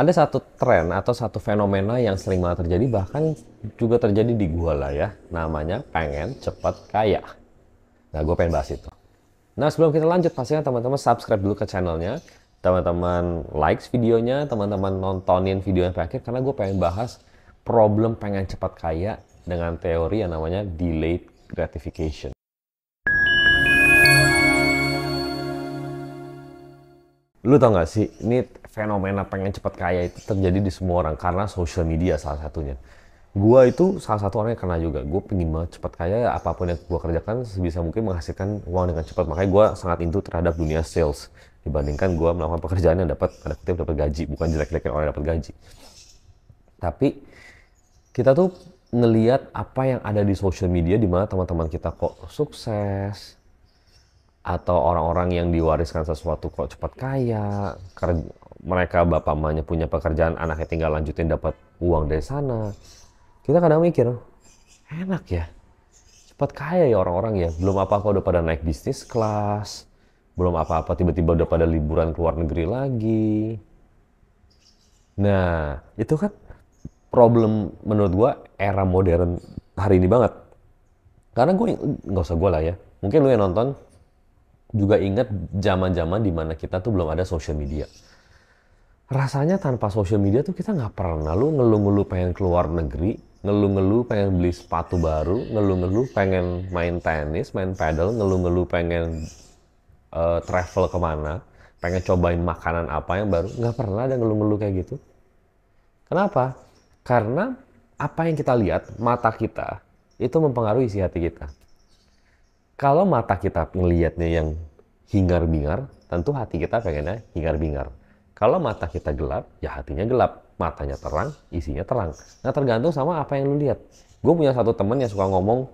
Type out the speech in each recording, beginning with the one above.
Ada satu tren atau satu fenomena yang sering banget terjadi, bahkan juga terjadi di gua lah ya. Namanya pengen cepat kaya. Nah, gue pengen bahas itu. Nah, sebelum kita lanjut, pastikan teman-teman subscribe dulu ke channelnya. Teman-teman likes videonya, teman-teman nontonin video yang terakhir, karena gue pengen bahas problem pengen cepat kaya dengan teori yang namanya delayed gratification. Lu tau gak sih, ini fenomena pengen cepat kaya itu terjadi di semua orang karena social media salah satunya. Gua itu salah satu orang yang kena juga. Gue pengen banget cepat kaya, apapun yang gue kerjakan sebisa mungkin menghasilkan uang dengan cepat. Makanya gue sangat into terhadap dunia sales dibandingkan gue melakukan pekerjaan yang dapat, ada kutip, dapat gaji, bukan jelek-jelekin orang yang dapat gaji. Tapi kita tuh ngeliat apa yang ada di social media, di mana teman-teman kita kok sukses, atau orang-orang yang diwariskan sesuatu kok cepat kaya, karena mereka bapak mamanya punya pekerjaan, anaknya tinggal lanjutin dapat uang dari sana. Kita kadang mikir, enak ya, cepat kaya ya orang-orang ya, belum apa-apa udah pada naik bisnis kelas, belum apa-apa tiba-tiba udah pada liburan ke luar negeri lagi. Nah, itu kan problem menurut gua era modern hari ini banget. Karena gue, nggak usah gue lah ya, mungkin lu yang nonton juga ingat zaman-zaman dimana kita tuh belum ada social media. Rasanya tanpa social media tuh kita nggak pernah lu ngeluh-ngeluh pengen keluar negeri, ngeluh-ngeluh pengen beli sepatu baru, ngeluh-ngeluh pengen main tenis, main paddle, ngeluh-ngeluh pengen travel kemana, pengen cobain makanan apa yang baru. Nggak pernah ada ngeluh-ngeluh kayak gitu. Kenapa? Karena apa yang kita lihat, mata kita, itu mempengaruhi isi hati kita. Kalau mata kita ngelihatnya yang hingar-bingar, tentu hati kita pengennya hingar-bingar. Kalau mata kita gelap, ya hatinya gelap. Matanya terang, isinya terang. Nah, tergantung sama apa yang lu lihat. Gue punya satu temen yang suka ngomong,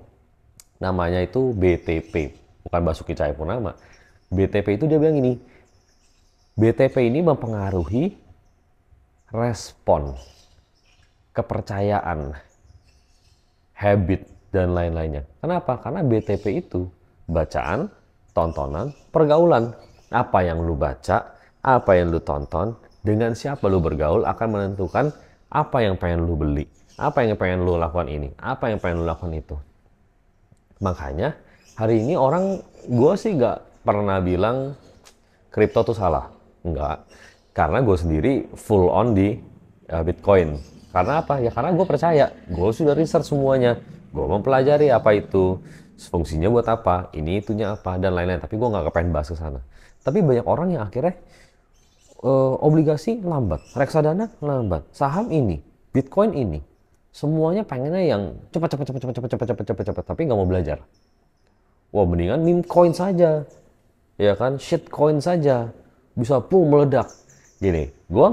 namanya itu BTP. Bukan Basuki Cahayapurnama. BTP itu dia bilang gini, BTP ini mempengaruhi respon, kepercayaan, habit, dan lain-lainnya. Kenapa? Karena BTP itu bacaan, tontonan, pergaulan. Apa yang lu baca, apa yang lu tonton, dengan siapa lu bergaul akan menentukan apa yang pengen lu beli, apa yang pengen lu lakukan ini, apa yang pengen lu lakukan itu. Makanya hari ini orang, gue sih gak pernah bilang kripto tuh salah. Enggak. Karena gue sendiri full on di Bitcoin. Karena apa? Ya karena gue percaya. Gue sudah research semuanya. Gue mempelajari apa itu, fungsinya buat apa, ini itunya apa, dan lain-lain. Tapi gue nggak kepengen bahas ke sana. Tapi banyak orang yang akhirnya obligasi lambat, reksadana lambat, saham ini, Bitcoin ini. Semuanya pengennya yang cepat, cepat, cepat, cepat, cepat, cepat, cepat, cepat, cepat, tapi nggak mau belajar. Wah, mendingan meme coin saja, ya kan, shitcoin saja, bisa meledak. Gini, gua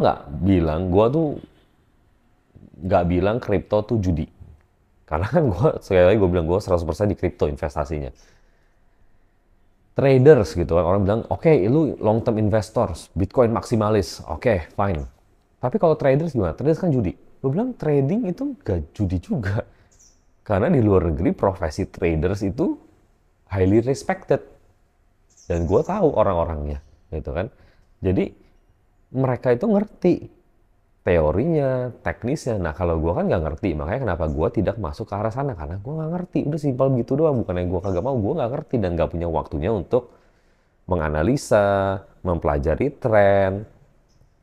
tuh nggak bilang kripto tuh judi, karena kan sekali lagi gue bilang gue 100% di kripto investasinya. Traders gitu kan, orang bilang oke, lu long term investors, Bitcoin maksimalis, oke, fine. Tapi kalau traders gimana? Traders kan judi. Gue bilang trading itu gak judi juga, karena di luar negeri profesi traders itu highly respected. Dan gue tahu orang-orangnya, gitu kan. Jadi mereka itu ngerti teorinya, teknisnya. Nah, kalau gue kan nggak ngerti, makanya kenapa gue tidak masuk ke arah sana, karena gue nggak ngerti. Udah simpel gitu doang, bukannya gue kagak mau, gue nggak ngerti dan nggak punya waktunya untuk menganalisa, mempelajari tren,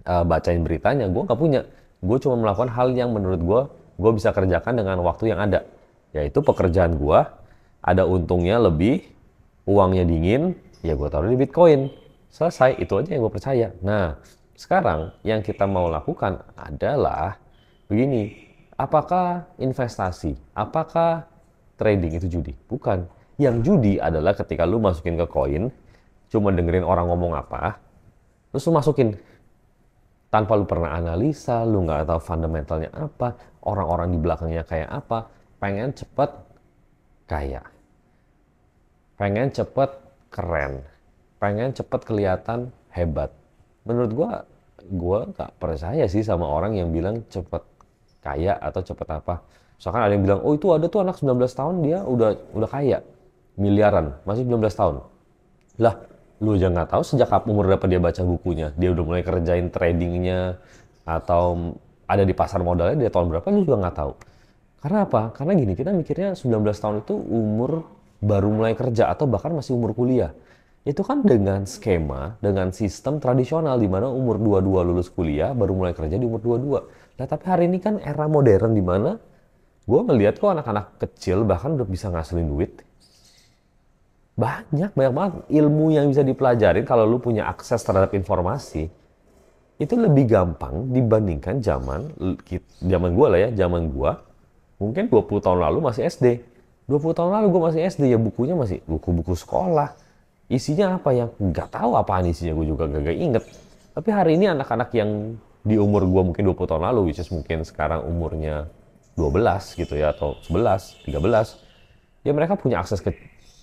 bacain beritanya. Gue nggak punya. Gue cuma melakukan hal yang menurut gue bisa kerjakan dengan waktu yang ada. Yaitu pekerjaan gue, ada untungnya lebih, uangnya dingin, ya gue taruh di Bitcoin. Selesai, itu aja yang gue percaya. Nah, sekarang yang kita mau lakukan adalah begini, apakah investasi, apakah trading itu judi? Bukan. Yang judi adalah ketika lu masukin ke koin, cuma dengerin orang ngomong apa, terus lu masukin. Tanpa lu pernah analisa, lu nggak tahu fundamentalnya apa, orang-orang di belakangnya kayak apa, pengen cepet kaya. Pengen cepet keren, pengen cepet kelihatan hebat. Menurut gue nggak percaya sih sama orang yang bilang cepet kaya atau cepet apa. Misalkan ada yang bilang, oh itu ada tuh anak 19 tahun dia udah kaya, miliaran, masih 19 tahun. Lah, lu aja nggak tahu sejak umur berapa dia baca bukunya, dia udah mulai kerjain tradingnya, atau ada di pasar modalnya dia tahun berapa lu juga nggak tahu. Karena apa? Karena gini, kita mikirnya 19 tahun itu umur baru mulai kerja atau bahkan masih umur kuliah. Itu kan dengan skema, dengan sistem tradisional di mana umur 22 lulus kuliah, baru mulai kerja di umur 22. Nah, tapi hari ini kan era modern di mana gue melihat kok anak-anak kecil bahkan udah bisa ngasilin duit. Banyak banget ilmu yang bisa dipelajarin kalau lu punya akses terhadap informasi. Itu lebih gampang dibandingkan zaman gue lah ya, zaman gue mungkin 20 tahun lalu masih SD. 20 tahun lalu gue masih SD, ya bukunya masih buku-buku sekolah. Isinya apa yang nggak tahu apaan isinya, gue juga gak inget. Tapi hari ini anak-anak yang di umur gue mungkin 20 tahun lalu, which is mungkin sekarang umurnya 12 gitu ya, atau 11, 13, ya mereka punya akses ke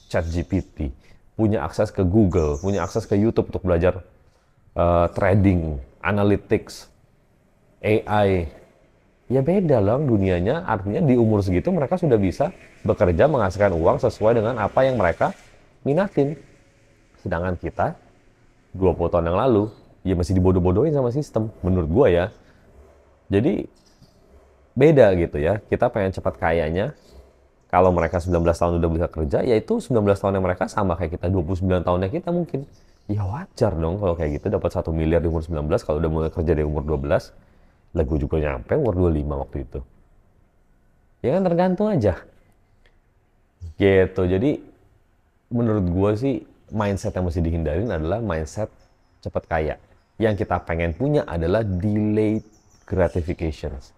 ChatGPT, punya akses ke Google, punya akses ke YouTube untuk belajar trading, analytics, AI. Ya beda loh dunianya, artinya di umur segitu mereka sudah bisa bekerja menghasilkan uang sesuai dengan apa yang mereka minatin. Sedangkan kita 20 tahun yang lalu ya masih dibodoh-bodohin sama sistem menurut gua ya. Jadi beda gitu ya. Kita pengen cepat kayanya. Kalau mereka 19 tahun udah bisa kerja, yaitu 19 tahun yang mereka sama kayak kita, 29 tahunnya kita mungkin. Ya wajar dong kalau kayak gitu dapat 1 miliar di umur 19 kalau udah mulai kerja di umur 12. Lah gue juga nyampe umur 25 waktu itu. Ya kan tergantung aja. Gitu. Jadi menurut gue sih mindset yang mesti dihindarin adalah mindset cepat kaya. Yang kita pengen punya adalah delayed gratifications.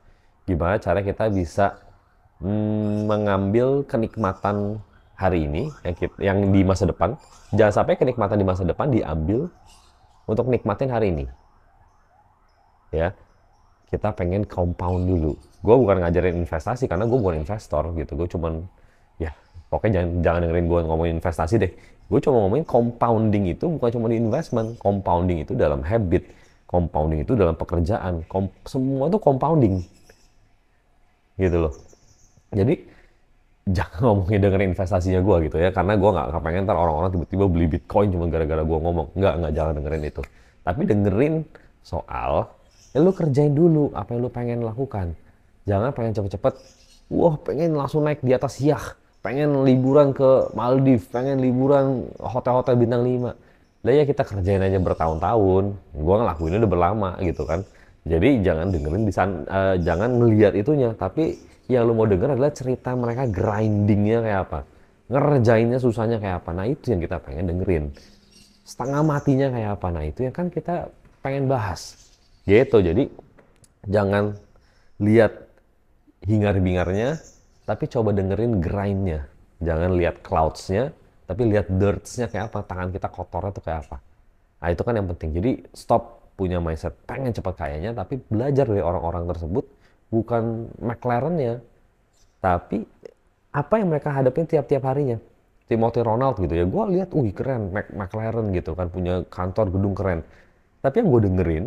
Gimana cara kita bisa mengambil kenikmatan hari ini yang di masa depan. Jangan sampai kenikmatan di masa depan diambil untuk nikmatin hari ini. Ya, kita pengen compound dulu. Gue bukan ngajarin investasi karena gue bukan investor gitu. Gue cuman ya pokoknya jangan dengerin gue ngomongin investasi deh. Gue cuma ngomongin compounding itu bukan cuma di investment. Compounding itu dalam habit, compounding itu dalam pekerjaan. Semua itu compounding. Gitu loh. Jadi jangan ngomongin dengerin investasinya gue gitu ya, karena gue nggak pengen ntar orang-orang tiba-tiba beli Bitcoin cuma gara-gara gue ngomong. Nggak, jangan dengerin itu. Tapi dengerin soal ya lu kerjain dulu apa yang lu pengen lakukan. Jangan pengen cepet-cepet, wah pengen langsung naik di atas yacht, pengen liburan ke Maldives, pengen liburan hotel-hotel bintang 5. Lah ya kita kerjain aja bertahun-tahun. Gue ngelakuin udah berlama gitu kan. Jadi jangan dengerin jangan ngelihat itunya, tapi yang lu mau denger adalah cerita mereka grindingnya kayak apa, ngerjainnya susahnya kayak apa. Nah itu yang kita pengen dengerin. Setengah matinya kayak apa, nah itu yang kan kita pengen bahas gitu. Jadi jangan lihat hingar-bingarnya, tapi coba dengerin grindnya. Jangan lihat clouds-nya, tapi lihat dirts-nya kayak apa, tangan kita kotornya tuh kayak apa. Nah itu kan yang penting. Jadi stop punya mindset pengen cepat kayanya, tapi belajar dari orang-orang tersebut. Bukan McLaren-nya, tapi apa yang mereka hadapin tiap-tiap harinya. Timothy Ronald gitu ya, gue lihat, keren, McLaren gitu kan, punya kantor gedung keren. Tapi yang gue dengerin,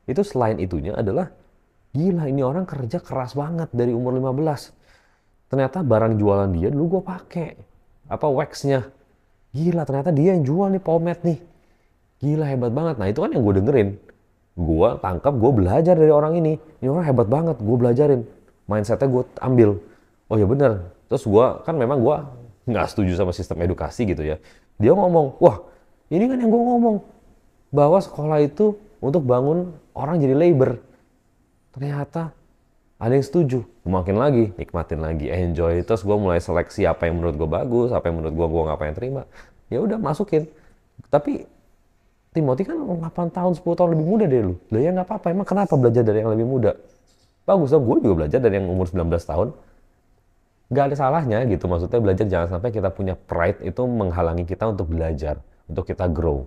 itu selain itunya adalah, gila ini orang kerja keras banget dari umur 15. Ternyata barang jualan dia dulu gue pakai. Apa wax-nya. Gila ternyata dia yang jual nih pomade nih. Gila hebat banget. Nah itu kan yang gue dengerin. Gue tangkap, gue belajar dari orang ini. Ini orang hebat banget, gue belajarin. Mindsetnya gue ambil. Oh ya bener. Terus gue, kan memang gue nggak setuju sama sistem edukasi gitu ya. Dia ngomong, wah ini kan yang gue ngomong. Bahwa sekolah itu untuk bangun orang jadi labor. Ternyata ada yang setuju. Makin lagi, nikmatin lagi, enjoy. Terus gue mulai seleksi apa yang menurut gue bagus, apa yang menurut gue nggak pengen terima. Ya udah masukin. Tapi Timothy kan 8 tahun, 10 tahun lebih muda dari lu. Lah ya nggak apa-apa, emang kenapa belajar dari yang lebih muda? Bagus dong, gue juga belajar dari yang umur 19 tahun. Nggak ada salahnya gitu, maksudnya belajar jangan sampai kita punya pride itu menghalangi kita untuk belajar, untuk kita grow.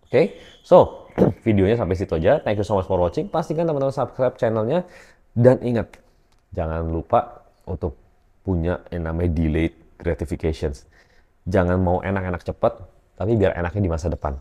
Oke, so videonya sampai situ aja. Thank you so much for watching. Pastikan teman-teman subscribe channelnya. Dan ingat, jangan lupa untuk punya yang namanya delayed gratifications. Jangan mau enak-enak cepat, tapi biar enaknya di masa depan.